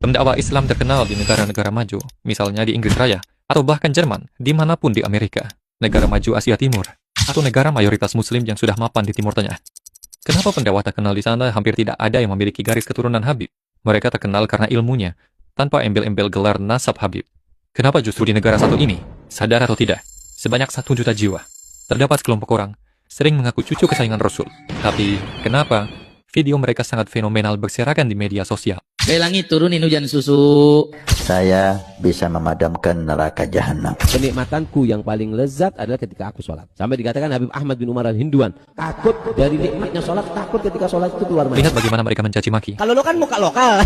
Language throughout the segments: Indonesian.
Pendakwah Islam terkenal di negara-negara maju, misalnya di Inggris Raya, atau bahkan Jerman, dimanapun di Amerika, negara maju Asia Timur, atau negara mayoritas Muslim yang sudah mapan di Timur Tengah. Kenapa pendakwah terkenal di sana hampir tidak ada yang memiliki garis keturunan Habib? Mereka terkenal karena ilmunya, tanpa embel-embel gelar nasab Habib. Kenapa justru di negara satu ini, sadar atau tidak, sebanyak 1 juta jiwa, terdapat kelompok orang, sering mengaku cucu kesayangan Rasul. Tapi, kenapa video mereka sangat fenomenal berserakan di media sosial? Dari langit turunin hujan susu. Saya bisa memadamkan neraka jahanam. Kenikmatanku yang paling lezat adalah ketika aku sholat. Sampai dikatakan Habib Ahmad bin Umar al-Hinduan, takut dari nikmatnya sholat, takut ketika sholat itu keluar mati. Lihat bagaimana mereka mencaci maki. Kalau lo kan muka lokal.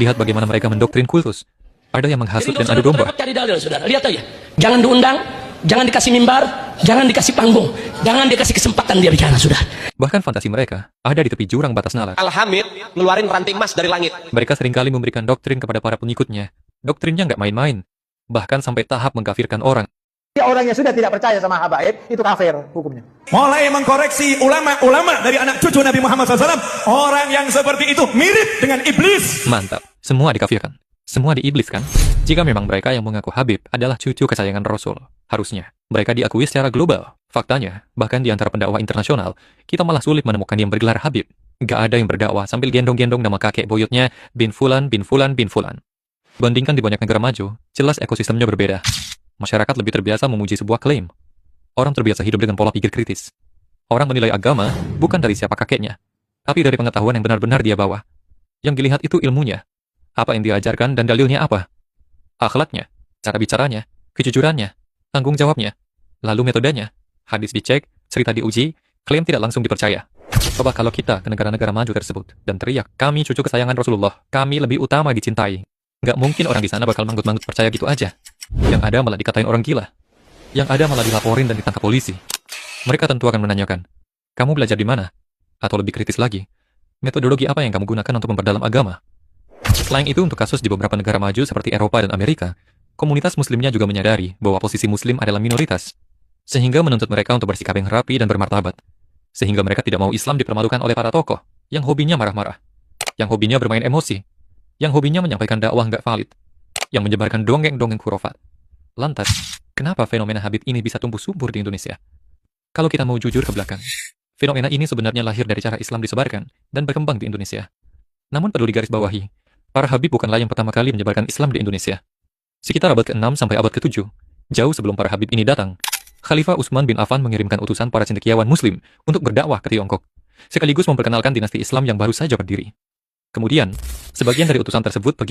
Lihat bagaimana mereka mendoktrin kultus. Ada yang menghasut dan adu domba. Cari dalil, saudara. Lihat aja. Jangan diundang, jangan dikasih mimbar, jangan dikasih panggung, jangan dikasih kesempatan dia bicara, sudah. Bahkan fantasi mereka ada di tepi jurang batas nalar. Al-Hamid ngeluarin ranting emas dari langit. Mereka seringkali memberikan doktrin kepada para pengikutnya. Doktrinnya nggak main-main. Bahkan sampai tahap mengkafirkan orang. Orang yang sudah tidak percaya sama habaib, itu kafir hukumnya. Mulai mengkoreksi ulama-ulama dari anak cucu Nabi Muhammad SAW. Orang yang seperti itu mirip dengan iblis. Mantap. Semua dikafirkan. Semua diiblis kan? Jika memang mereka yang mengaku Habib adalah cucu kesayangan Rasul, harusnya mereka diakui secara global. Faktanya, bahkan di antara pendakwah internasional, kita malah sulit menemukan yang bergelar Habib. Gak ada yang berdakwah sambil gendong-gendong nama kakek buyutnya bin Fulan, bin Fulan, bin Fulan. Bandingkan di banyak negara maju, jelas ekosistemnya berbeda. Masyarakat lebih terbiasa memuji sebuah klaim. Orang terbiasa hidup dengan pola pikir kritis. Orang menilai agama bukan dari siapa kakeknya, tapi dari pengetahuan yang benar-benar dia bawa. Yang dilihat itu ilmunya. Apa yang diajarkan dan dalilnya apa? Akhlaknya, cara bicaranya, kejujurannya, tanggung jawabnya, lalu metodenya. Hadis dicek, cerita diuji, klaim tidak langsung dipercaya. Coba kalau kita ke negara-negara maju tersebut dan teriak, kami cucu kesayangan Rasulullah, kami lebih utama dicintai. Nggak mungkin orang di sana bakal manggut-manggut percaya gitu aja. Yang ada malah dikatain orang gila. Yang ada malah dilaporin dan ditangkap polisi. Mereka tentu akan menanyakan, kamu belajar di mana? Atau lebih kritis lagi, metodologi apa yang kamu gunakan untuk memperdalam agama? Selain itu, untuk kasus di beberapa negara maju seperti Eropa dan Amerika, komunitas muslimnya juga menyadari bahwa posisi muslim adalah minoritas, sehingga menuntut mereka untuk bersikap yang rapi dan bermartabat. Sehingga mereka tidak mau Islam dipermalukan oleh para tokoh, yang hobinya marah-marah, yang hobinya bermain emosi, yang hobinya menyampaikan dakwah nggak valid, yang menyebarkan dongeng-dongeng khurafat. Lantas, kenapa fenomena Habib ini bisa tumbuh subur di Indonesia? Kalau kita mau jujur ke belakang, fenomena ini sebenarnya lahir dari cara Islam disebarkan dan berkembang di Indonesia. Namun perlu digarisbawahi, para Habib bukanlah yang pertama kali menyebarkan Islam di Indonesia. Sekitar abad ke-6 sampai abad ke-7, jauh sebelum para Habib ini datang, Khalifah Utsman bin Affan mengirimkan utusan para cendekiawan Muslim untuk berdakwah ke Tiongkok, sekaligus memperkenalkan dinasti Islam yang baru saja berdiri. Kemudian, sebagian dari utusan tersebut pergi